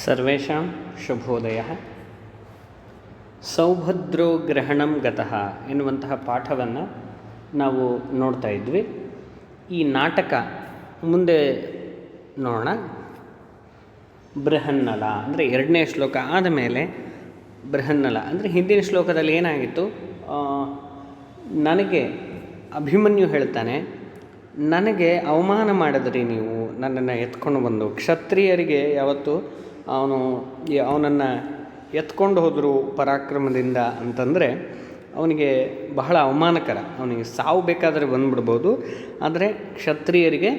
ಸರ್ವೇಷಾಂ ಶುಭೋದಯಃ. ಸೌಭದ್ರೋ ಗ್ರಹಣಂ ಗತಃ ಎನ್ನುವಂತಹ ಪಾಠವನ್ನು ನಾವು ನೋಡ್ತಾ ಇದ್ವಿ. ಈ ನಾಟಕ ಮುಂದೆ ನೋಡೋಣ. ಬೃಹನ್ನಲ ಅಂದರೆ ಎರಡನೇ ಶ್ಲೋಕ ಆದಮೇಲೆ ಬೃಹನ್ನಲ ಅಂದರೆ ಹಿಂದಿನ ಶ್ಲೋಕದಲ್ಲಿ ಏನಾಗಿತ್ತು, ನನಗೆ ಅಭಿಮನ್ಯು ಹೇಳ್ತಾನೆ, ನನಗೆ ಅವಮಾನ ಮಾಡಿದ್ರಿ ನೀವು, ನನ್ನನ್ನು ಎತ್ಕೊಂಡು ಬಂದು. ಕ್ಷತ್ರಿಯರಿಗೆ ಯಾವತ್ತು ಅವನನ್ನು ಎತ್ಕೊಂಡು ಹೋದರು ಪರಾಕ್ರಮದಿಂದ ಅಂತಂದರೆ ಅವನಿಗೆ ಬಹಳ ಅವಮಾನಕರ. ಅವನಿಗೆ ಸಾವು ಬೇಕಾದರೆ ಬಂದುಬಿಡ್ಬೋದು, ಆದರೆ ಕ್ಷತ್ರಿಯರಿಗೆ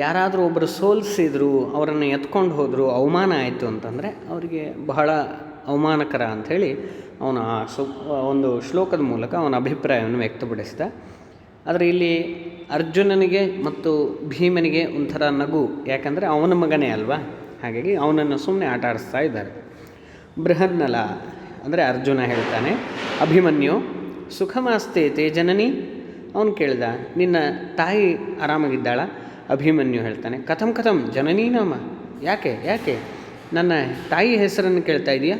ಯಾರಾದರೂ ಒಬ್ಬರು ಸೋಲಿಸಿದ್ರು, ಅವರನ್ನು ಎತ್ಕೊಂಡು ಹೋದರು, ಅವಮಾನ ಆಯಿತು ಅಂತಂದರೆ ಅವರಿಗೆ ಬಹಳ ಅವಮಾನಕರ ಅಂಥೇಳಿ ಅವನು ಒಂದು ಶ್ಲೋಕದ ಮೂಲಕ ಅವನ ಅಭಿಪ್ರಾಯವನ್ನು ವ್ಯಕ್ತಪಡಿಸಿದ. ಆದರೆ ಇಲ್ಲಿ ಅರ್ಜುನನಿಗೆ ಮತ್ತು ಭೀಮನಿಗೆ ಒಂಥರ ನಗು, ಯಾಕಂದರೆ ಅವನ ಮಗನೇ ಅಲ್ವಾ, ಹಾಗಾಗಿ ಅವನನ್ನು ಸುಮ್ಮನೆ ಆಟ ಆಡಿಸ್ತಾ ಇದ್ದಾರೆ. ಬೃಹನ್ನಲ ಅಂದರೆ ಅರ್ಜುನ ಹೇಳ್ತಾನೆ, ಅಭಿಮನ್ಯು ಸುಖಮಾಸ್ತೆ ತೇ ಜನನಿ. ಅವನು ಕೇಳ್ದ, ನಿನ್ನ ತಾಯಿ ಆರಾಮಾಗಿದ್ದಾಳ? ಅಭಿಮನ್ಯು ಹೇಳ್ತಾನೆ, ಕಥಂ ಕಥಂ ಜನನೀ ನಾಮ, ಯಾಕೆ ನನ್ನ ತಾಯಿ ಹೆಸರನ್ನು ಕೇಳ್ತಾ ಇದೆಯಾ?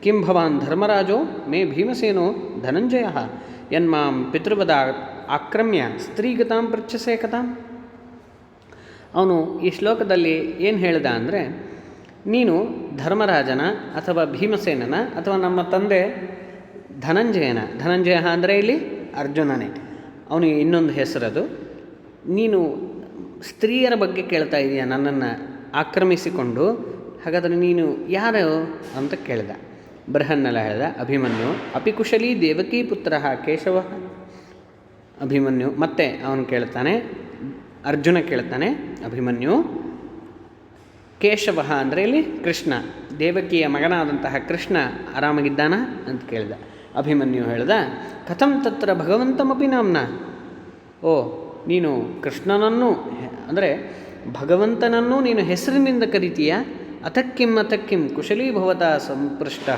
ಕಿಂ ಭವಾನ್ ಧರ್ಮರಾಜೋ ಮೇ ಭೀಮಸೇನೋ ಧನಂಜಯ ಯನ್ಮಾಂ ಪಿತೃವದ ಆಕ್ರಮ್ಯ ಸ್ತ್ರೀಗತಾಂ ಪೃಚ್ಛಸೆ ಕಥಾಂ. ಅವನು ಈ ಶ್ಲೋಕದಲ್ಲಿ ಏನು ಹೇಳ್ದ ಅಂದರೆ, ನೀನು ಧರ್ಮರಾಜನ ಅಥವಾ ಭೀಮಸೇನನ ಅಥವಾ ನಮ್ಮ ತಂದೆ ಧನಂಜಯ ಅಂದರೆ ಇಲ್ಲಿ ಅರ್ಜುನನೇ, ಅವನಿಗೆ ಇನ್ನೊಂದು ಹೆಸರದು. ನೀನು ಸ್ತ್ರೀಯರ ಬಗ್ಗೆ ಕೇಳ್ತಾ ಇದೆಯಾ ನನ್ನನ್ನು ಆಕ್ರಮಿಸಿಕೊಂಡು, ಹಾಗಾದರೆ ನೀನು ಯಾರು ಅಂತ ಕೇಳ್ದ. ಬೃಹನ್ನಲ ಹೇಳ್ದ, ಅಭಿಮನ್ಯು ಅಪಿಕುಶಲೀ ದೇವಕೀ ಪುತ್ರ ಕೇಶವ. ಅಭಿಮನ್ಯು ಮತ್ತೆ ಅವನು ಕೇಳ್ತಾನೆ, ಅರ್ಜುನ ಕೇಳ್ತಾನೆ, ಅಭಿಮನ್ಯು ಕೇಶವ ಅಂದರೆ ಇಲ್ಲಿ ಕೃಷ್ಣ, ದೇವಕಿಯ ಮಗನಾದಂತಹ ಕೃಷ್ಣ ಆರಾಮಾಗಿದ್ದಾನ ಅಂತ ಕೇಳ್ದ. ಅಭಿಮನ್ಯು ಹೇಳ್ದ, ಕಥಂ ತತ್ರ ಭಗವಂತಮಪಿ ನಾಮ್ನ. ಓ, ನೀನು ಕೃಷ್ಣನನ್ನು ಅಂದರೆ ಭಗವಂತನನ್ನು ನೀನು ಹೆಸರಿನಿಂದ ಕರಿತೀಯ. ಅತಕ್ಕಿಂ ಕುಶಲೀ ಭವತಾ ಸಂಪೃಷ್ಟ.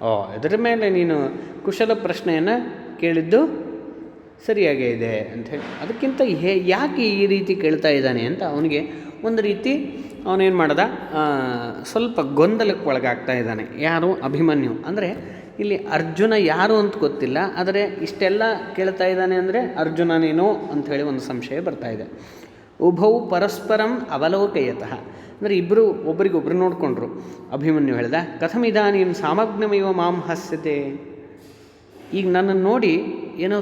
ಓ, ಇದರ ಮೇಲೆ ನೀನು ಕುಶಲ ಪ್ರಶ್ನೆಯನ್ನು ಕೇಳಿದ್ದು ಸರಿಯಾಗೇ ಇದೆ ಅಂಥೇಳಿ. ಅದಕ್ಕಿಂತ ಯಾಕೆ ಈ ರೀತಿ ಕೇಳ್ತಾ ಇದ್ದಾನೆ ಅಂತ ಅವನಿಗೆ ಒಂದು ರೀತಿ ಅವನೇನು ಮಾಡ್ದ, ಸ್ವಲ್ಪ ಗೊಂದಲಕ್ಕೆ ಒಳಗಾಗ್ತಾ ಇದ್ದಾನೆ. ಯಾರು? ಅಭಿಮನ್ಯು. ಅಂದರೆ ಇಲ್ಲಿ ಅರ್ಜುನ ಯಾರು ಅಂತ ಗೊತ್ತಿಲ್ಲ, ಆದರೆ ಇಷ್ಟೆಲ್ಲ ಕೇಳ್ತಾ ಇದ್ದಾನೆ ಅಂದರೆ ಅರ್ಜುನನೇನೋ ಅಂಥೇಳಿ ಒಂದು ಸಂಶಯ ಬರ್ತಾ ಇದೆ. ಉಭೌ ಪರಸ್ಪರಂ ಅವಲೋಕಯತಃ ಅಂದರೆ ಇಬ್ಬರು ಒಬ್ರಿಗೊಬ್ರು ನೋಡಿಕೊಂಡ್ರು. ಅಭಿಮನ್ಯು ಹೇಳ್ದ, ಕಥಮಿದಾನೀಂ ಸಾಮಗ್ನಮಿವ ಮಾಂ ಹಾಸ್ಯತೆ. ಈಗ ನನ್ನನ್ನು ನೋಡಿ ಏನೋ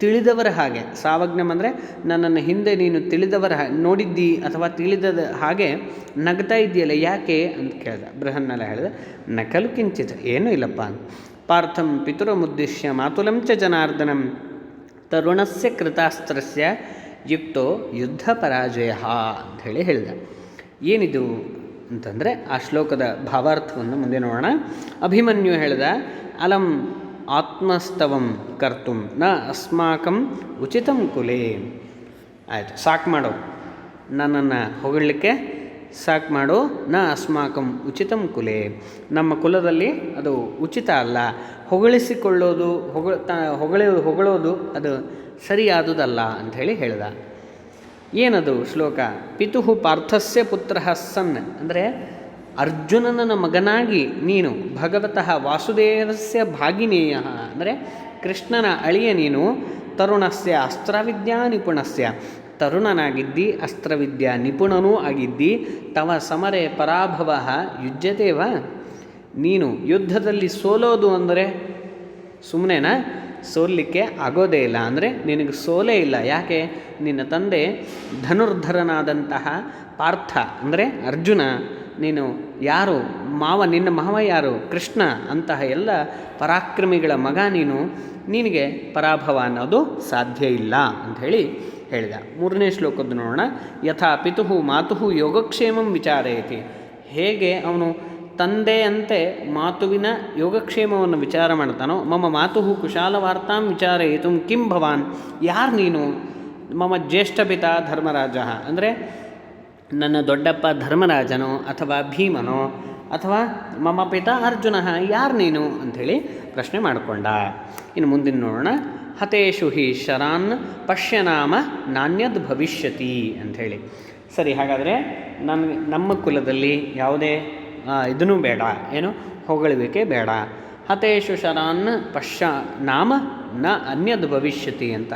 ತಿಳಿದವರ ಹಾಗೆ, ಸಾವಜ್ಞಂ ಅಂದರೆ ನನ್ನನ್ನು ಹಿಂದೆ ನೀನು ತಿಳಿದವರ ನೋಡಿದ್ದಿ ಅಥವಾ ತಿಳಿದ ಹಾಗೆ ನಗ್ತಾ ಇದೆಯಲ್ಲ, ಯಾಕೆ ಅಂತ ಕೇಳ್ದ. ಬೃಹನ್ನಲ ಹೇಳಿದ, ನಕಲು ಕಿಂಚಿತ್, ಏನೂ ಇಲ್ಲಪ್ಪ ಅಂತ. ಪಾರ್ಥಂ ಪಿತುರಮುದ್ದೇಶ್ಯ ಮಾತುಲಂ ಚ ಜನಾರ್ದನಂ ತರುಣಸ್ಯ ಕೃತಾಸ್ತ್ರಸ್ಯ ಯುಕ್ತೋ ಯುದ್ಧ ಪರಾಜಯ ಅಂಥೇಳಿ ಹೇಳಿದ. ಏನಿದು ಅಂತಂದರೆ ಆ ಶ್ಲೋಕದ ಭಾವಾರ್ಥವನ್ನು ಮುಂದೆ ನೋಡೋಣ. ಅಭಿಮನ್ಯು ಹೇಳಿದ, ಅಲಂ ಆತ್ಮಸ್ತವಂ ಕರ್ತುಂ ನ ಅಸ್ಮಾಕಂ ಉಚಿತಂ ಕುಲೇ. ಆಯಿತು, ಸಾಕು ಮಾಡು, ನನ್ನನ್ನು ಹೊಗಳಲಿಕ್ಕೆ ಸಾಕು ಮಾಡು. ನ ಅಸ್ಮಾಕಂ ಉಚಿತಂ ಕುಲೇ, ನಮ್ಮ ಕುಲದಲ್ಲಿ ಅದು ಉಚಿತ ಅಲ್ಲ. ಹೊಗಳಿಸಿಕೊಳ್ಳೋದು ಹೊಗಳೋದು ಅದು ಸರಿಯಾದುದಲ್ಲ ಅಂಥೇಳಿ ಹೇಳ್ದ. ಏನದು ಶ್ಲೋಕ? ಪಿತುಹು ಪಾರ್ಥಸ್ಯ ಪುತ್ರ ಸನ್ ಅಂದರೆ ಅರ್ಜುನನ ಮಗನಾಗಿ ನೀನು ಭಗವತಃ ವಾಸುದೇವಸ್ಯ ಭಾಗಿನೇಯ ಅಂದರೆ ಕೃಷ್ಣನ ಅಳಿಯ ನೀನು. ತರುಣಸ್ಯ ಅಸ್ತ್ರವಿದ್ಯಾ ನಿಪುಣಸ್ಯ, ತರುಣನಾಗಿದ್ದಿ, ಅಸ್ತ್ರವಿದ್ಯಾ ನಿಪುಣನೂ ಆಗಿದ್ದಿ. ತವ ಸಮರೆ ಪರಾಭವ ಯುಜ್ಯತೇವ, ನೀನು ಯುದ್ಧದಲ್ಲಿ ಸೋಲೋದು ಅಂದರೆ ಸುಮ್ಮನೆನಾ? ಸೋಲಿಕ್ಕೆ ಆಗೋದೇ ಇಲ್ಲ, ಅಂದರೆ ನಿನಗೆ ಸೋಲೇ ಇಲ್ಲ. ಯಾಕೆ? ನಿನ್ನ ತಂದೆ ಧನುರ್ಧರನಾದಂತಹ ಪಾರ್ಥ ಅಂದರೆ ಅರ್ಜುನ, ನೀನು ಯಾರು ನಿನ್ನ ಮಾವ ಯಾರು? ಕೃಷ್ಣ. ಅಂತಹ ಎಲ್ಲ ಪರಾಕ್ರಮಿಗಳ ಮಗ ನೀನು, ನಿನಗೆ ಪರಾಭವ ಅನ್ನೋದು ಸಾಧ್ಯ ಇಲ್ಲ ಅಂಥೇಳಿ ಹೇಳಿದ. ಮೂರನೇ ಶ್ಲೋಕದ್ದು ನೋಡೋಣ. ಯಥಾ ಪಿತುಹು ಮಾತುಹು ಯೋಗಕ್ಷೇಮಂ ವಿಚಾರಯತಿ, ಹೇಗೆ ಅವನು ತಂದೆಯಂತೆ ಮಾತುವಿನ ಯೋಗಕ್ಷೇಮವನ್ನು ವಿಚಾರ ಮಾಡ್ತಾನೋ, ಮಮ ಮಾತುಹು ಕುಶಾಲವಾರ್ತಾಂ ವಿಚಾರಯಿತು ಕಿಂ ಭವಾನ್, ಯಾರು ನೀನು? ಮಮ ಜ್ಯೇಷ್ಠ ಪಿತಾ ಧರ್ಮರಾಜ ಅಂದರೆ ನನ್ನ ದೊಡ್ಡಪ್ಪ ಧರ್ಮರಾಜನೋ ಅಥವಾ ಭೀಮನೋ ಅಥವಾ ಮಮ ಪಿತಾ ಅರ್ಜುನ, ಯಾರು ನೀನು ಅಂಥೇಳಿ ಪ್ರಶ್ನೆ ಮಾಡಿಕೊಂಡ. ಇನ್ನು ಮುಂದಿನ ನೋಡೋಣ. ಹತೇಶು ಹಿ ಶರಾನ್ ಪಶ್ಯನಾಮ ನಾಣ್ಯದ್ ಭವಿಷ್ಯತಿ ಅಂಥೇಳಿ. ಸರಿ, ಹಾಗಾದರೆ ನಮ್ಮ ಕುಲದಲ್ಲಿ ಯಾವುದೇ ಇದನ್ನೂ ಬೇಡ, ಏನು ಹೊಗಳುವಿಕೆ ಬೇಡ. ಹತೇಶು ಶರಾನ್ ಪಶ್ಯ ನಾಮ ನ ಅನ್ಯದ್ ಭವಿಷ್ಯತಿ ಅಂತ,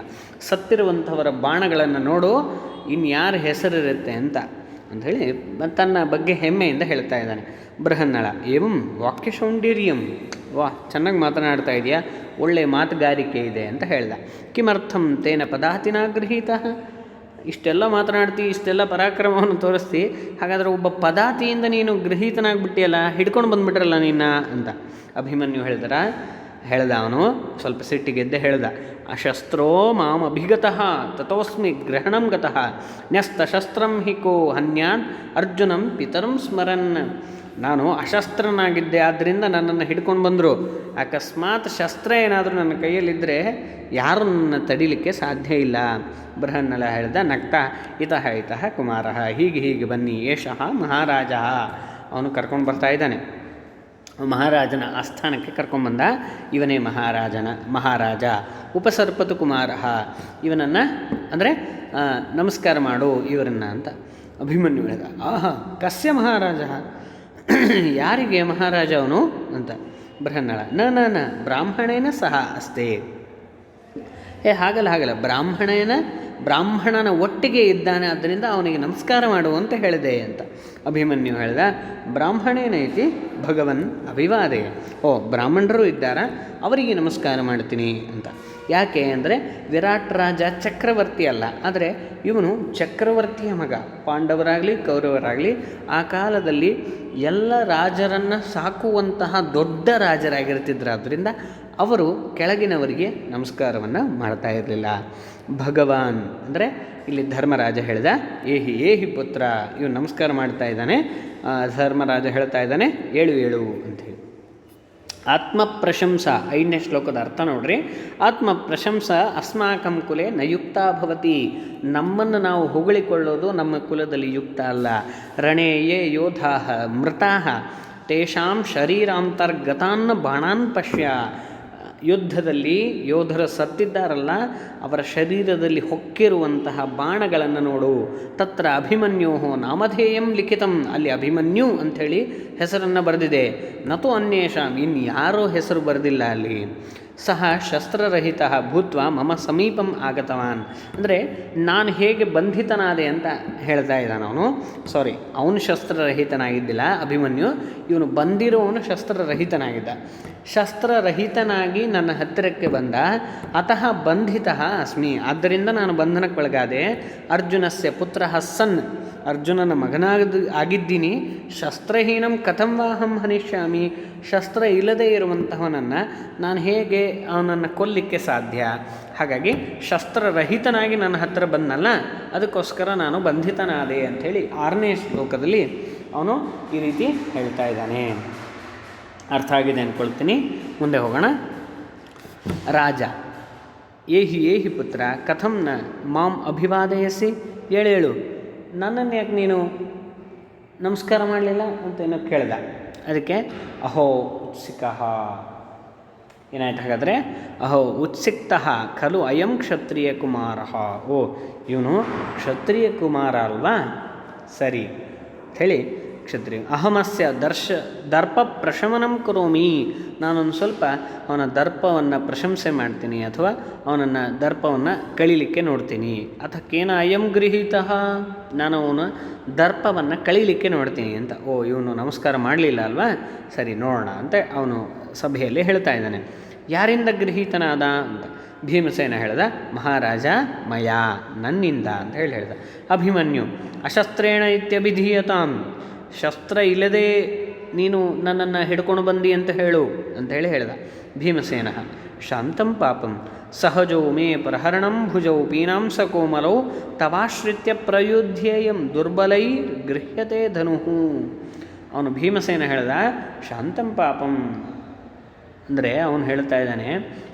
ಸತ್ತಿರುವಂಥವರ ಬಾಣಗಳನ್ನು ನೋಡು ಇನ್ಯಾರ ಹೆಸರಿರುತ್ತೆ ಅಂಥೇಳಿ ತನ್ನ ಬಗ್ಗೆ ಹೆಮ್ಮೆಯಿಂದ ಹೇಳ್ತಾ ಇದ್ದಾನೆ ಬೃಹನ್ನಳ. ಏವಂ ವಾಕ್ಯ ಸೌಂದರ್ಯಂ, ವಾ ಚೆನ್ನಾಗಿ ಮಾತನಾಡ್ತಾ ಇದೆಯಾ, ಒಳ್ಳೆ ಮಾತುಗಾರಿಕೆ ಇದೆ ಅಂತ ಹೇಳ್ದ. ಕಿಮರ್ಥಂ ತೇನ ಪದಾತಿನ ಗೃಹೀತ, ಇಷ್ಟೆಲ್ಲ ಮಾತನಾಡ್ತಿ, ಇಷ್ಟೆಲ್ಲ ಪರಾಕ್ರಮವನ್ನು ತೋರಿಸ್ತಿ, ಹಾಗಾದರೆ ಒಬ್ಬ ಪದಾತಿಯಿಂದ ನೀನು ಗೃಹೀತನಾಗ್ಬಿಟ್ಟಿಯಲ್ಲ, ಹಿಡ್ಕೊಂಡು ಬಂದುಬಿಟ್ರಲ್ಲ ನಿನ್ನ ಅಂತ ಅಭಿಮನ್ಯು ಹೇಳ್ದ ಅವನು ಸ್ವಲ್ಪ ಸಿಟ್ಟಿಗೆದ್ದೆ ಹೇಳ್ದ. ಅಶಸ್ತ್ರೋ ಮಾಂ ಅಭಿಗತಃ ತತೋಸ್ಮಿ ಗ್ರಹಣಂ ಗತಃ ನ್ಯಸ್ತ ಶಸ್ತ್ರಂ ಹಿಕೋ ಹನ್ಯಾನ್ ಅರ್ಜುನಂ ಪಿತರಂ ಸ್ಮರನ್. ನಾನು ಅಶಸ್ತ್ರನಾಗಿದ್ದೆ, ಆದ್ದರಿಂದ ನನ್ನನ್ನು ಹಿಡ್ಕೊಂಡು ಬಂದರು. ಅಕಸ್ಮಾತ್ ಶಸ್ತ್ರ ಏನಾದರೂ ನನ್ನ ಕೈಯಲ್ಲಿದ್ದರೆ ಯಾರು ನನ್ನ ತಡಿಲಿಕ್ಕೆ ಸಾಧ್ಯ ಇಲ್ಲ. ಬೃಹನ್ನಲ ಹೇಳ್ದ ನಕ್ತ ಇತಃ ಇತಃ ಕುಮಾರ, ಹೀಗೆ ಬನ್ನಿ, ಏಷಃ ಮಹಾರಾಜ. ಅವನು ಕರ್ಕೊಂಡು ಬರ್ತಾ ಇದ್ದಾನೆ, ಮಹಾರಾಜನ ಆಸ್ಥಾನಕ್ಕೆ ಕರ್ಕೊಂಬಂದ. ಇವನೇ ಮಹಾರಾಜ. ಉಪಸರ್ಪತು ಕುಮಾರ, ಇವನನ್ನು ಅಂದರೆ ನಮಸ್ಕಾರ ಮಾಡು ಇವರನ್ನು ಅಂತ ಅಭಿಮನ್ಯು ಹೇಳಿದ. ಆಹಾ ಕಸ್ಯ ಮಹಾರಾಜ, ಯಾರಿಗೆ ಮಹಾರಾಜ ಅವನು ಅಂತ ಬೃಹನ್ನಳ. ನ ಬ್ರಾಹ್ಮಣೇನ ಸಹ ಅಸ್ತೆ. ಹಾಗಲ್ಲ ಬ್ರಾಹ್ಮಣನ ಒಟ್ಟಿಗೆ ಇದ್ದಾನೆ, ಆದ್ದರಿಂದ ಅವನಿಗೆ ನಮಸ್ಕಾರ ಮಾಡು ಅಂತ ಹೇಳಿದೆ ಅಂತ ಅಭಿಮನ್ಯು ಹೇಳ್ದ. ಬ್ರಾಹ್ಮಣೇನೈತಿ ಭಗವನ್ ಅಭಿವಾದೇ, ಬ್ರಾಹ್ಮಣರು ಇದ್ದಾರ, ಅವರಿಗೆ ನಮಸ್ಕಾರ ಮಾಡ್ತೀನಿ ಅಂತ. ಯಾಕೆ ಅಂದರೆ ವಿರಾಟ್ ರಾಜ ಚಕ್ರವರ್ತಿ ಅಲ್ಲ, ಆದರೆ ಇವನು ಚಕ್ರವರ್ತಿಯ ಮಗ. ಪಾಂಡವರಾಗಲಿ ಕೌರವರಾಗಲಿ ಆ ಕಾಲದಲ್ಲಿ ಎಲ್ಲ ರಾಜರನ್ನು ಸಾಕುವಂತಹ ದೊಡ್ಡ ರಾಜರಾಗಿರ್ತಿದ್ರು. ಆದ್ದರಿಂದ ಅವರು ಕೆಳಗಿನವರಿಗೆ ನಮಸ್ಕಾರವನ್ನು ಮಾಡ್ತಾ ಇರಲಿಲ್ಲ. ಭಗವಾನ್ ಅಂದರೆ ಇಲ್ಲಿ ಧರ್ಮರಾಜ ಹೇಳ್ದ, ಏಹಿ ಪುತ್ರ, ಇವನು ನಮಸ್ಕಾರ ಮಾಡ್ತಾ ಇದ್ದಾನೆ. ಧರ್ಮರಾಜ ಹೇಳ್ತಾ ಇದ್ದಾನೆ, ಏಳು ಅಂಥೇಳಿ. ಆತ್ಮಪ್ರಶಂಸ 5ನೇ ಶ್ಲೋಕದ ಅರ್ಥ ನೋಡ್ರಿ. ಆತ್ಮಪ್ರಶಂಸ ಅಸ್ಮಾಕಂ ಕುಲೆ ನಯುಕ್ತ ಭವತಿ, ನಮ್ಮನ್ನು ನಾವು ಹೊಗಳಿಕೊಳ್ಳೋದು ನಮ್ಮ ಕುಲದಲ್ಲಿ ಯುಕ್ತ ಅಲ್ಲ. ರಣೇಯೇ ಯೋಧಾ ಮೃತಾ ತೇಷಾಂ ಶರೀರಾಂತರ್ಗತಾನ್ನ ಬಾಣಾನ್ ಪಶ್ಯ, ಯುದ್ಧದಲ್ಲಿ ಯೋಧರು ಸತ್ತಿದ್ದಾರಲ್ಲ, ಅವರ ಶರೀರದಲ್ಲಿ ಹೊಕ್ಕಿರುವಂತಹ ಬಾಣಗಳನ್ನು ನೋಡು. ತತ್ರ ಅಭಿಮನ್ಯೋ ನಾಮಧೇಯಂ ಲಿಖಿತಂ, ಅಲ್ಲಿ ಅಭಿಮನ್ಯು ಅಂಥೇಳಿ ಹೆಸರನ್ನು ಬರೆದಿದೆ. ನತು ಅನ್ಯೇಷಾಂ, ಇನ್ಯಾರೋ ಹೆಸರು ಬರೆದಿಲ್ಲ ಅಲ್ಲಿ. ಸಹ ಶಸ್ತ್ರರಹಿತ ಭೂತ್ವ ಮಮ ಸಮೀಪಂ ಆಗತವಾನ್, ಅಂದರೆ ನಾನು ಹೇಗೆ ಬಂಧಿತನಾದೆ ಅಂತ ಹೇಳ್ತಾ ಇದ್ದಾನೆ ಅವನು. ಅವನು ಶಸ್ತ್ರರಹಿತನಾಗಿದ್ದಿಲ್ಲ ಅಭಿಮನ್ಯು, ಇವನು ಬಂದಿರೋವನು ಶಸ್ತ್ರರಹಿತನಾಗಿದ್ದ. ಶಸ್ತ್ರರಹಿತನಾಗಿ ನನ್ನ ಹತ್ತಿರಕ್ಕೆ ಬಂದ. ಅತಃ ಬಂಧಿತ ಅಸ್ಮಿ, ಆದ್ದರಿಂದ ನಾನು ಬಂಧನಕ್ಕೊಳಗಾದೆ. ಅರ್ಜುನಸ್ಯ ಪುತ್ರ ಸನ್, ಅರ್ಜುನನ ಆಗಿದ್ದೀನಿ. ಶಸ್ತ್ರಹೀನಂ ಕಥಂ ವಾಹಂ ಹನಿಷ್ಯಾಮಿ, ಶಸ್ತ್ರ ಇಲ್ಲದೇ ಇರುವಂತಹವನನ್ನು ನಾನು ಹೇಗೆ ಅವನನ್ನು ಕೊಲ್ಲಿಕ್ಕೆ ಸಾಧ್ಯ? ಹಾಗಾಗಿ ಶಸ್ತ್ರರಹಿತನಾಗಿ ನನ್ನ ಹತ್ತಿರ ಬಂದನಲ್ಲ, ಅದಕ್ಕೋಸ್ಕರ ನಾನು ಬಂಧಿತನಾದೆ ಅಂಥೇಳಿ 6ನೇ ಶ್ಲೋಕದಲ್ಲಿ ಅವನು ಈ ರೀತಿ ಹೇಳ್ತಾ ಇದ್ದಾನೆ. ಅರ್ಥ ಆಗಿದೆ ಅಂದ್ಕೊಳ್ತೀನಿ. ಮುಂದೆ ಹೋಗೋಣ. ರಾಜ ಏಹಿ ಪುತ್ರ ಕಥಂ ನ ಮಾಂ ಅಭಿವಾದಯಸಿ, ಹೇಳು ನನ್ನನ್ನು ಯಾಕೆ ನೀನು ನಮಸ್ಕಾರ ಮಾಡಲಿಲ್ಲ ಅಂತ ಏನೋ ಕೇಳ್ದ. ಅದಕ್ಕೆ ಅಹೋ ಉತ್ಸಿಕಃ, ಏನಾಯ್ತು ಹಾಗಾದರೆ, ಅಹೋ ಉತ್ಸಿಕ್ತಃ ಖಲು ಅಯಂ ಕ್ಷತ್ರಿಯ ಕುಮಾರ, ಇವನು ಕ್ಷತ್ರಿಯ ಕುಮಾರ ಅಲ್ವಾ, ಸರಿ ಹೇಳಿ ಕ್ಷತ್ರಿಯ. ಅಹಮಸ್ಯ ದರ್ಪ ಪ್ರಶಮನಂ ಕರೋಮಿ, ನಾನೊಂದು ಸ್ವಲ್ಪ ಅವನ ದರ್ಪವನ್ನು ಪ್ರಶಂಸೆ ಮಾಡ್ತೀನಿ, ಅಥವಾ ಅವನನ್ನು ದರ್ಪವನ್ನು ಕಳೀಲಿಕ್ಕೆ ನೋಡ್ತೀನಿ. ಅಥಕೇನ ಅಯಂ ಗೃಹೀತ, ನಾನು ಅವನ ದರ್ಪವನ್ನು ಕಳೀಲಿಕ್ಕೆ ನೋಡ್ತೀನಿ ಅಂತ. ಇವನು ನಮಸ್ಕಾರ ಮಾಡಲಿಲ್ಲ ಅಲ್ವಾ, ಸರಿ ನೋಡೋಣ ಅಂತ ಅವನು ಸಭೆಯಲ್ಲಿ ಹೇಳ್ತಾ ಇದ್ದಾನೆ. ಯಾರಿಂದ ಗೃಹೀತನಾದ ಅಂತ ಭೀಮಸೇನ ಹೇಳ್ದ. ಮಹಾರಾಜ ಮಯಾ, ನನ್ನಿಂದ ಅಂತ ಹೇಳ್ದ. ಅಭಿಮನ್ಯು ಅಶಸ್ತ್ರೇಣ ಇತ್ಯಭಿಧೀಯತಾಂ, ಶಸ್ತ್ರ ಇಲ್ಲದೆ ನೀನು ನನ್ನನ್ನು ಹಿಡ್ಕೊಂಡು ಬಂದಿ ಅಂತ ಹೇಳು ಅಂತೇಳಿ ಹೇಳ್ದ. ಭೀಮಸೇನ ಶಾಂತಂ ಪಾಪಂ ಸಹಜೋ ಮೇ ಪ್ರಹರಣಂ ಭುಜೌ ಪೀನಾಂಸ ಕೋಮಲೌ ತವಾಶ್ರಿತ್ಯ ಪ್ರಯುಧ್ಯೇಯಂ ದುರ್ಬಲೈ ಗೃಹ್ಯತೆ ಧನುಹು. ಅವನು ಭೀಮಸೇನ ಹೇಳ್ದ ಶಾಂತಂ ಪಾಪಂ ಅಂದರೆ ಅವನು ಹೇಳ್ತಾ ಇದ್ದಾನೆ,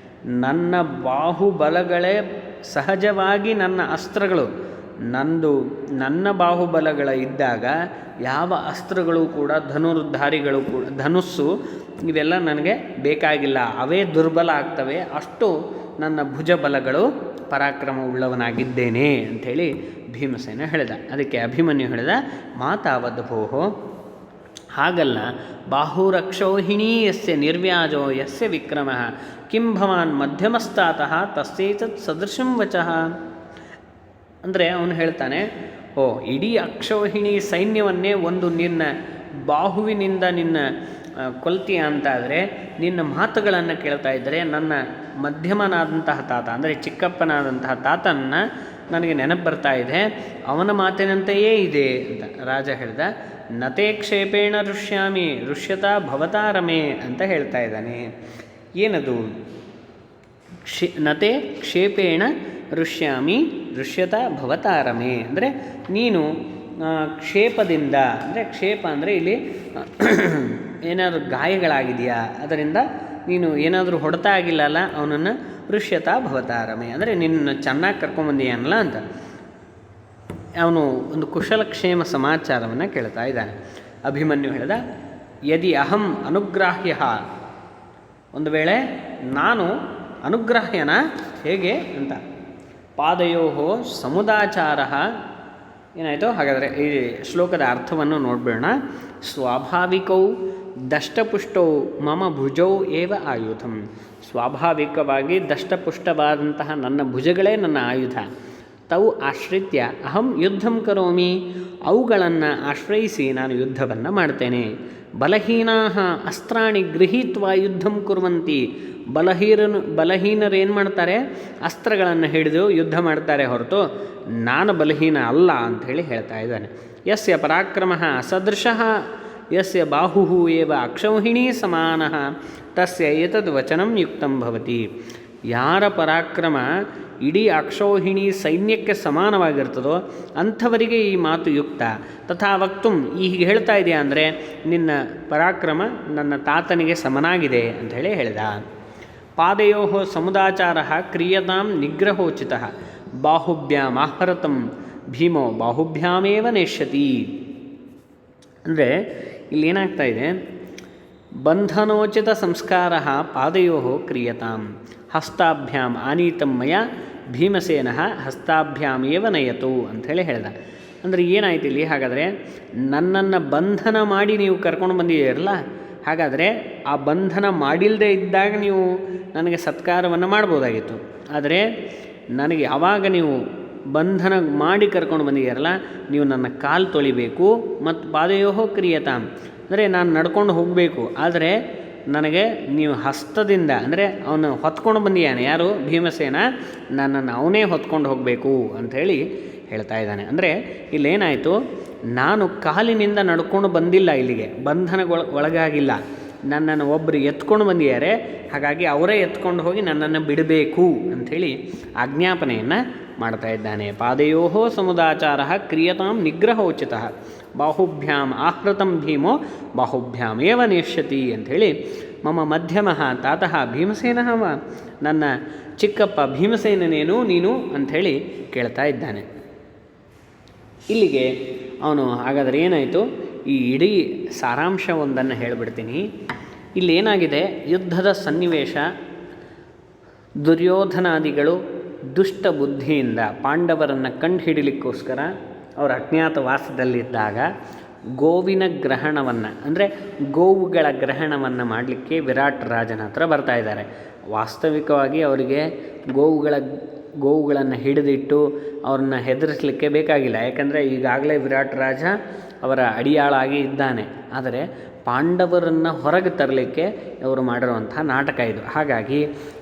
ನನ್ನ ಬಾಹುಬಲಗಳೇ ಸಹಜವಾಗಿ ನನ್ನ ಅಸ್ತ್ರಗಳು, ನನ್ನ ಬಾಹುಬಲಗಳ ಇದ್ದಾಗ ಯಾವ ಅಸ್ತ್ರಗಳು ಕೂಡ ಧನುರ್ಧಾರಿಗಳು ಕೂಡ ಧನುಸ್ಸು ಇವೆಲ್ಲ ನನಗೆ ಬೇಕಾಗಿಲ್ಲ, ಅವೇ ದುರ್ಬಲ ಆಗ್ತವೆ, ಅಷ್ಟು ನನ್ನ ಭುಜಬಲಗಳು ಪರಾಕ್ರಮವುಳ್ಳವನಾಗಿದ್ದೇನೆ ಅಂಥೇಳಿ ಭೀಮಸೇನ ಹೇಳಿದ. ಅದಕ್ಕೆ ಅಭಿಮನ್ಯು ಹೇಳಿದ ಮಾತಾವದ್ಭೋಹೋ ಹಾಗಲ್ಲ. ಬಾಹುರಕ್ಷೋಹಿಣೀ ಯಸ್ಯ ನಿರ್ವ್ಯಾಜೋ ಯಸ್ಯ ವಿಕ್ರಮ ಕಿಂ ಭವಾನ್ ಮಧ್ಯಮಸ್ತಾತಃ ತಸ್ಯೈತತ್ ಸದೃಶಂ ವಚಃ. ಅಂದರೆ ಅವನು ಹೇಳ್ತಾನೆ, ಓ ಇಡೀ ಅಕ್ಷೋಹಿಣಿ ಸೈನ್ಯವನ್ನೇ ಒಂದು ನಿನ್ನ ಬಾಹುವಿನಿಂದ ನಿನ್ನ ಕೊಲ್ತೀಯ ಅಂತಾದರೆ ನಿನ್ನ ಮಾತುಗಳನ್ನು ಕೇಳ್ತಾ ಇದ್ದರೆ ನನ್ನ ಮಧ್ಯಮನಾದಂತಹ ತಾತ ಅಂದರೆ ಚಿಕ್ಕಪ್ಪನಾದಂತಹ ತಾತನ್ನ ನನಗೆ ನೆನಪು ಬರ್ತಾ ಇದೆ, ಅವನ ಮಾತಿನಂತೆಯೇ ಇದೆ ಅಂತ ರಾಜ ಹೇಳ್ದ. ನತೆ ಕ್ಷೇಪೇಣ ಋಷ್ಯಾಮಿ ಋಷ್ಯತಾ ಭವತಾರಮೇ ಅಂತ ಹೇಳ್ತಾ ಇದ್ದಾನೆ. ಏನದು? ನತೆ ಕ್ಷೇಪೇಣ ಋಷ್ಯಾಮಿ ಋಷ್ಯತಾ ಭವತಾರಮೇ ಅಂದರೆ ನೀನು ಕ್ಷೇಪದಿಂದ, ಅಂದರೆ ಕ್ಷೇಪ ಅಂದರೆ ಇಲ್ಲಿ ಏನಾದರೂ ಗಾಯಗಳಾಗಿದೆಯಾ, ಅದರಿಂದ ನೀನು ಏನಾದರೂ ಹೊಡೆತ ಆಗಿಲ್ಲಲ್ಲ ಅವನನ್ನು ಋಷ್ಯತಾ ಭವತಾರಮೇ ಅಂದರೆ ನಿನ್ನ ಚೆನ್ನಾಗಿ ಕರ್ಕೊಂಬಂದಿಯಾನಲ್ಲ ಅಂತ ಅವನು ಒಂದು ಕುಶಲಕ್ಷೇಮ ಸಮಾಚಾರವನ್ನು ಕೇಳ್ತಾ ಇದ್ದಾನೆ. ಅಭಿಮನ್ಯು ಹೇಳ್ದ, ಯದಿ ಅಹಂ ಅನುಗ್ರಾಹ್ಯ, ಒಂದು ವೇಳೆ ನಾನು ಅನುಗ್ರಾಹ್ಯನ ಹೇಗೆ ಅಂತ. ಪಾದಯೋ ಸಮುದಾಚಾರ ಏನಾಯಿತು? ಹಾಗಾದರೆ ಈ ಶ್ಲೋಕದ ಅರ್ಥವನ್ನು ನೋಡ್ಬೇಡ. ಸ್ವಾಭಾವಿಕೌ ದಷ್ಟಪುಷ್ಟೌ ಮಮ ಭುಜೌ ಏವ ಆಯುಧಂ. ಸ್ವಾಭಾವಿಕವಾಗಿ ದಷ್ಟಪುಷ್ಟವಾದಂತಹ ನನ್ನ ಭುಜಗಳೇ ನನ್ನ ಆಯುಧ. ತೌ ಆಶ್ರಿತ್ಯ ಅಹಂ ಯುದ್ಧಂ ಕರೋಮಿ. ಅವುಗಳನ್ನು ಆಶ್ರಯಿಸಿ ನಾನು ಯುದ್ಧವನ್ನು ಮಾಡ್ತೇನೆ. ಬಲಹೀನಾ ಅಸ್ತ್ರಾಣಿ ಗೃಹೀತ್ವ ಯುದ್ಧಂ ಕುರ್ವಂತಿ. ಬಲಹೀನರೇನು ಮಾಡ್ತಾರೆ? ಅಸ್ತ್ರಗಳನ್ನು ಹಿಡಿದು ಯುದ್ಧ ಮಾಡ್ತಾರೆ ಹೊರತು ನಾನು ಬಲಹೀನ ಅಲ್ಲ ಅಂಥೇಳಿ ಹೇಳ್ತಾ ಇದ್ದಾನೆ. ಯಸ್ಯ ಪರಾಕ್ರಮ ಅಸದೃಶಃ ಯಸ್ಯ ಬಾಹು ಏವ ಅಕ್ಷೌಹಿಣೀ ಸಮಾನಃ ತಸ್ಯ ಏತದ್ ವಚನಂ ಯುಕ್ತಂ ಭವತಿ. ಯಾರ ಪರಾಕ್ರಮ ಇಡೀ ಅಕ್ಷೌಹಿಣಿ ಸೈನ್ಯಕ್ಕೆ ಸಮಾನವಾಗಿರ್ತದೋ ಅಂಥವರಿಗೆ ಈ ಮಾತು ಯುಕ್ತ. ತಥಾ ವಕ್ತುಂ, ಈಗ ಹೇಳ್ತಾ ಇದೆಯಾ ಅಂದರೆ ನಿನ್ನ ಪರಾಕ್ರಮ ನನ್ನ ತಾತನಿಗೆ ಸಮನಾಗಿದೆ ಅಂಥೇಳಿ ಹೇಳಿದ. ಪಾದಯೋ ಸಮುದಾಚಾರ ಕ್ರಿಯತಾಂ ನಿಗ್ರಹೋಚಿತ. ಬಾಹುಭ್ಯಾಂ ಆಹರತಂ ಭೀಮೋ ಬಾಹುಭ್ಯಾಮೇವ ನೇಷ್ಯತಿ. ಅಂದರೆ ಇಲ್ಲಿ ಏನಾಗ್ತಾ ಇದೆ? ಬಂಧನೋಚಿತ ಸಂಸ್ಕಾರ ಪಾದಯೋ ಕ್ರಿಯತಾಂ ಹಸ್ತಾಭ್ಯಾಂ ಆನೀತಂ ಮಯ ಭೀಮಸೇನ ಹಸ್ತಾಭ್ಯಾಮೇವ ನಯತು ಅಂಥೇಳಿ ಹೇಳ್ದ. ಅಂದರೆ ಏನಾಯ್ತು ಇಲ್ಲಿ? ಹಾಗಾದರೆ ನನ್ನನ್ನು ಬಂಧನ ಮಾಡಿ ನೀವು ಕರ್ಕೊಂಡು ಬಂದಿದ್ದೀರಲ್ಲ, ಹಾಗಾದರೆ ಆ ಬಂಧನ ಮಾಡಿಲ್ಲದೆ ಇದ್ದಾಗ ನೀವು ನನಗೆ ಸತ್ಕಾರವನ್ನು ಮಾಡ್ಬೋದಾಗಿತ್ತು. ಆದರೆ ನನಗೆ ಯಾವಾಗ ನೀವು ಬಂಧನ ಮಾಡಿ ಕರ್ಕೊಂಡು ಬಂದಿದ್ದೀರಲ್ಲ, ನೀವು ನನ್ನ ಕಾಲು ತೊಳಿಬೇಕು. ಮತ್ತು ಪಾದಯೋಹೋ ಕ್ರಿಯತಾಂ ಅಂದರೆ ನಾನು ನಡ್ಕೊಂಡು ಹೋಗಬೇಕು. ಆದರೆ ನನಗೆ ನೀವು ಹಸ್ತದಿಂದ ಅಂದರೆ ಅವನು ಹೊತ್ಕೊಂಡು ಬಂದಿಯಾನೆ. ಯಾರು? ಭೀಮಸೇನ. ನನ್ನನ್ನು ಅವನೇ ಹೊತ್ಕೊಂಡು ಹೋಗಬೇಕು ಅಂಥೇಳಿ ಹೇಳ್ತಾ ಇದ್ದಾನೆ. ಅಂದರೆ ಇಲ್ಲೇನಾಯಿತು? ನಾನು ಕಾಲಿನಿಂದ ನಡ್ಕೊಂಡು ಬಂದಿಲ್ಲ, ಇಲ್ಲಿಗೆ ಒಳಗಾಗಿಲ್ಲ. ನನ್ನನ್ನು ಒಬ್ಬರು ಎತ್ಕೊಂಡು ಬಂದಿದ್ದಾರೆ, ಹಾಗಾಗಿ ಅವರೇ ಎತ್ಕೊಂಡು ಹೋಗಿ ನನ್ನನ್ನು ಬಿಡಬೇಕು ಅಂಥೇಳಿ ಆಜ್ಞಾಪನೆಯನ್ನು ಮಾಡ್ತಾ ಇದ್ದಾನೆ. ಪಾದಯೋ ಸಮುದಾಚಾರ ಕ್ರಿಯತಾಂ ನಿಗ್ರಹೋಚಿತ ಬಾಹುಭ್ಯಾಂ ಆಹೃತಂ ಭೀಮೋ ಬಾಹುಭ್ಯಾಮೇವ ನೇಷ್ಯತಿ ಅಂಥೇಳಿ ಮಮ ಮಧ್ಯಮಃ ತಾತಃ ಭೀಮಸೇನಃ ನನ್ನ ಚಿಕ್ಕಪ್ಪ ಭೀಮಸೇನನೇನು ನೀನು ಅಂಥೇಳಿ ಕೇಳ್ತಾ ಇದ್ದಾನೆ. ಇಲ್ಲಿಗೆ ಅವನು ಹಾಗಾದರೆ ಏನಾಯಿತು? ಈ ಇಡೀ ಸಾರಾಂಶವೊಂದನ್ನು ಹೇಳಿಬಿಡ್ತೀನಿ. ಇಲ್ಲೇನಾಗಿದೆ? ಯುದ್ಧದ ಸನ್ನಿವೇಶ. ದುರ್ಯೋಧನಾದಿಗಳು ದುಷ್ಟ ಬುದ್ಧಿಯಿಂದ ಪಾಂಡವರನ್ನು ಕಂಡುಹಿಡಲಿಕ್ಕೋಸ್ಕರ ಅವರು ಅಜ್ಞಾತವಾಸದಲ್ಲಿದ್ದಾಗ ಗೋವಿನ ಗ್ರಹಣವನ್ನು ಅಂದರೆ ಗೋವುಗಳ ಗ್ರಹಣವನ್ನು ಮಾಡಲಿಕ್ಕೆ ವಿರಾಟ್ ರಾಜನ ಹತ್ರ ಬರ್ತಾ ಇದ್ದಾರೆ. ವಾಸ್ತವಿಕವಾಗಿ ಅವರಿಗೆ ಗೋವುಗಳನ್ನು ಹಿಡಿದಿಟ್ಟು ಅವ್ರನ್ನ ಹೆದರಿಸಲಿಕ್ಕೆ ಬೇಕಾಗಿಲ್ಲ. ಯಾಕಂದರೆ ಈಗಾಗಲೇ ವಿರಾಟ್ ರಾಜ ಅವರ ಅಡಿಯಾಳಾಗಿ ಇದ್ದಾನೆ. ಆದರೆ ಪಾಂಡವರನ್ನು ಹೊರಗೆ ತರಲಿಕ್ಕೆ ಅವರು ಮಾಡಿರುವಂಥ ನಾಟಕ ಇದು. ಹಾಗಾಗಿ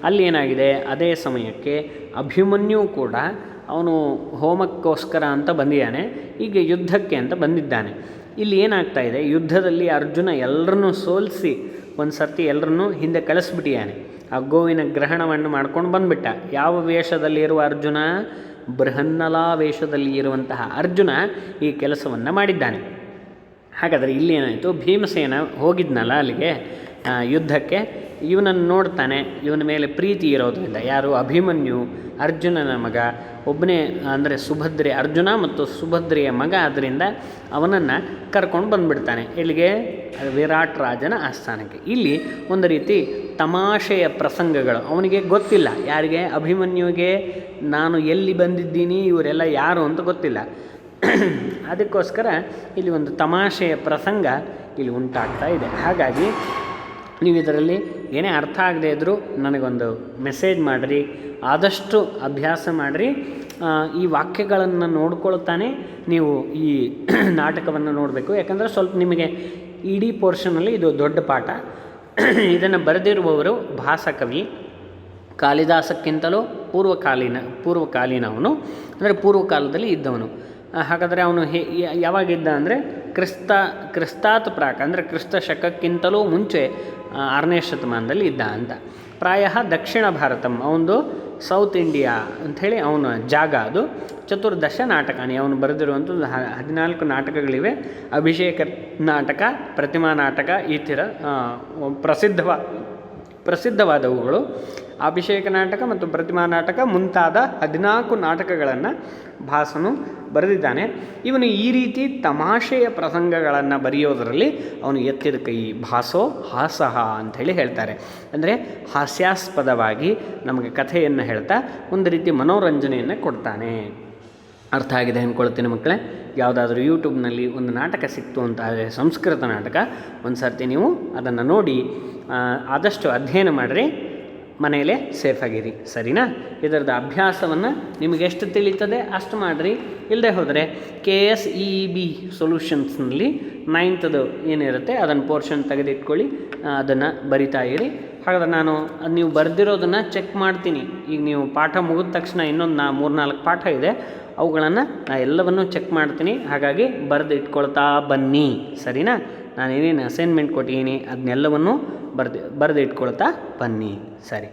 ಅಲ್ಲಿ ಏನಾಗಿದೆ? ಅದೇ ಸಮಯಕ್ಕೆ ಅಭಿಮನ್ಯು ಕೂಡ ಅವನು ಹೋಮಕ್ಕೋಸ್ಕರ ಅಂತ ಬಂದಿದ್ದಾನೆ, ಈಗ ಯುದ್ಧಕ್ಕೆ ಅಂತ ಬಂದಿದ್ದಾನೆ. ಇಲ್ಲಿ ಏನಾಗ್ತಾ ಇದೆ? ಯುದ್ಧದಲ್ಲಿ ಅರ್ಜುನ ಎಲ್ಲರನ್ನೂ ಸೋಲಿಸಿ ಒಂದು ಸರ್ತಿ ಎಲ್ಲರನ್ನೂ ಹಿಂದೆ ಕಳಿಸ್ಬಿಟ್ಟಿಯಾನೆ. ಆ ಗೋವಿನ ಗ್ರಹಣವನ್ನು ಮಾಡ್ಕೊಂಡು ಬಂದುಬಿಟ್ಟ. ಯಾವ ವೇಷದಲ್ಲಿರುವ ಅರ್ಜುನ? ಬೃಹನ್ನಲಾ ವೇಷದಲ್ಲಿ ಇರುವಂತಹ ಅರ್ಜುನ ಈ ಕೆಲಸವನ್ನು ಮಾಡಿದ್ದಾನೆ. ಹಾಗಾದರೆ ಇಲ್ಲಿ ಏನಾಯಿತು? ಭೀಮಸೇನ ಹೋಗಿದ್ನಲ್ಲ ಅಲ್ಲಿಗೆ ಯುದ್ಧಕ್ಕೆ, ಇವನನ್ನು ನೋಡ್ತಾನೆ. ಇವನ ಮೇಲೆ ಪ್ರೀತಿ ಇರೋದರಿಂದ, ಯಾರು? ಅಭಿಮನ್ಯು ಅರ್ಜುನನ ಮಗ ಒಬ್ಬನೇ, ಅಂದರೆ ಸುಭದ್ರೆ, ಅರ್ಜುನ ಮತ್ತು ಸುಭದ್ರೆಯ ಮಗ. ಆದ್ದರಿಂದ ಅವನನ್ನು ಕರ್ಕೊಂಡು ಬಂದುಬಿಡ್ತಾನೆ ಇಲ್ಲಿಗೆ, ವಿರಾಟ್ ರಾಜನ ಆಸ್ಥಾನಕ್ಕೆ. ಇಲ್ಲಿ ಒಂದು ರೀತಿ ತಮಾಷೆಯ ಪ್ರಸಂಗಗಳು. ಅವನಿಗೆ ಗೊತ್ತಿಲ್ಲ, ಯಾರಿಗೆ? ಅಭಿಮನ್ಯುವಿಗೆ ನಾನು ಎಲ್ಲಿ ಬಂದಿದ್ದೀನಿ, ಇವರೆಲ್ಲ ಯಾರು ಅಂತ ಗೊತ್ತಿಲ್ಲ. ಅದಕ್ಕೋಸ್ಕರ ಇಲ್ಲಿ ಒಂದು ತಮಾಷೆಯ ಪ್ರಸಂಗ ಇಲ್ಲಿ ಉಂಟಾಗ್ತಾ ಇದೆ. ಹಾಗಾಗಿ ನೀವು ಇದರಲ್ಲಿ ಏನೇ ಅರ್ಥ ಆಗದೇ ಇದ್ದರೂ ನನಗೊಂದು ಮೆಸೇಜ್ ಮಾಡಿರಿ, ಆದಷ್ಟು ಅಭ್ಯಾಸ ಮಾಡಿರಿ. ಈ ವಾಕ್ಯಗಳನ್ನು ನೋಡ್ಕೊಳ್ತಾನೆ ನೀವು ಈ ನಾಟಕವನ್ನು ನೋಡಬೇಕು. ಯಾಕಂದರೆ ಸ್ವಲ್ಪ ನಿಮಗೆ ಇಡೀ ಪೋರ್ಷನಲ್ಲಿ ಇದು ದೊಡ್ಡ ಪಾಠ. ಇದನ್ನು ಬರೆದಿರುವವರು ಭಾಸಕವಿ, ಕಾಳಿದಾಸಕ್ಕಿಂತಲೂ ಪೂರ್ವಕಾಲೀನವನು, ಅಂದರೆ ಪೂರ್ವಕಾಲದಲ್ಲಿ ಇದ್ದವನು. ಹಾಗಾದರೆ ಅವನು ಯಾವಾಗಿದ್ದ ಅಂದರೆ ಕ್ರಿಸ್ತಾತ್ ಪ್ರಾಕ, ಅಂದರೆ ಕ್ರಿಸ್ತ ಶಕಕ್ಕಿಂತಲೂ ಮುಂಚೆ 6ನೇ ಶತಮಾನದಲ್ಲಿ ಇದ್ದ ಅಂತ. ಪ್ರಾಯ ದಕ್ಷಿಣ ಭಾರತಂ, ಅವನದು ಸೌತ್ ಇಂಡಿಯಾ ಅಂಥೇಳಿ ಅವನ ಜಾಗ ಅದು. ಚತುರ್ದಶ ನಾಟಕಾನಿ, ಅವನು ಬರೆದಿರುವಂಥದ್ದು 14 ನಾಟಕಗಳಿವೆ. ಅಭಿಷೇಕ ನಾಟಕ, ಪ್ರತಿಮಾ ನಾಟಕ, ಈ ಥರ ಪ್ರಸಿದ್ಧವಾದವುಗಳು. ಅಭಿಷೇಕ ನಾಟಕ ಮತ್ತು ಪ್ರತಿಮಾ ನಾಟಕ ಮುಂತಾದ 14 ನಾಟಕಗಳನ್ನು ಭಾಸನು ಬರೆದಿದ್ದಾನೆ. ಇವನು ಈ ರೀತಿ ತಮಾಷೆಯ ಪ್ರಸಂಗಗಳನ್ನು ಬರೆಯೋದರಲ್ಲಿ ಅವನು ಎತ್ತಿದ ಕೈ. ಭಾಸೋ ಹಾಸಹ ಅಂಥೇಳಿ ಹೇಳ್ತಾರೆ. ಅಂದರೆ ಹಾಸ್ಯಾಸ್ಪದವಾಗಿ ನಮಗೆ ಕಥೆಯನ್ನು ಹೇಳ್ತಾ ಒಂದು ರೀತಿ ಮನೋರಂಜನೆಯನ್ನು ಕೊಡ್ತಾನೆ. ಅರ್ಥ ಆಗಿದೆ ಅಂದ್ಕೊಳ್ತೀನಿ ಮಕ್ಕಳೇ. ಯಾವುದಾದ್ರೂ ಯೂಟ್ಯೂಬ್ನಲ್ಲಿ ಒಂದು ನಾಟಕ ಸಿಕ್ತು ಅಂತ ಆದರೆ ಸಂಸ್ಕೃತ ನಾಟಕ, ಒಂದು ಸರ್ತಿ ನೀವು ಅದನ್ನು ನೋಡಿ ಆದಷ್ಟು ಅಧ್ಯಯನ ಮಾಡಿರಿ, ಮನೆಯಲ್ಲೇ ಸೇಫಾಗಿರಿ, ಸರಿನಾ? ಇದರದ್ದು ಅಭ್ಯಾಸವನ್ನು ನಿಮಗೆಷ್ಟು ತಿಳಿತದೆ ಅಷ್ಟು ಮಾಡಿರಿ. ಇಲ್ಲದೆ ಹೋದರೆ KSEEB ಸೊಲ್ಯೂಷನ್ಸ್ನಲ್ಲಿ 9th ಏನಿರುತ್ತೆ ಅದನ್ನು ಪೋರ್ಷನ್ ತೆಗೆದಿಟ್ಕೊಳ್ಳಿ, ಅದನ್ನು ಬರಿತಾ ಇರಿ. ಹಾಗಾದ್ರೆ ನಾನು ನೀವು ಬರೆದಿರೋದನ್ನು ಚೆಕ್ ಮಾಡ್ತೀನಿ. ಈಗ ನೀವು ಪಾಠ ಮುಗಿದ ತಕ್ಷಣ ಇನ್ನೊಂದು 3-4 ಪಾಠ ಇದೆ, ಅವುಗಳನ್ನು ಎಲ್ಲವನ್ನೂ ಚೆಕ್ ಮಾಡ್ತೀನಿ. ಹಾಗಾಗಿ ಬರೆದು ಇಟ್ಕೊಳ್ತಾ ಬನ್ನಿ, ಸರಿನಾ? ನಾನೇನೇನು ಅಸೈನ್ಮೆಂಟ್ ಕೊಟ್ಟಿದ್ದೀನಿ ಅದನ್ನೆಲ್ಲವನ್ನೂ ಬರೆದು ಇಟ್ಕೊಳ್ತಾ ಬನ್ನಿ, ಸರಿ.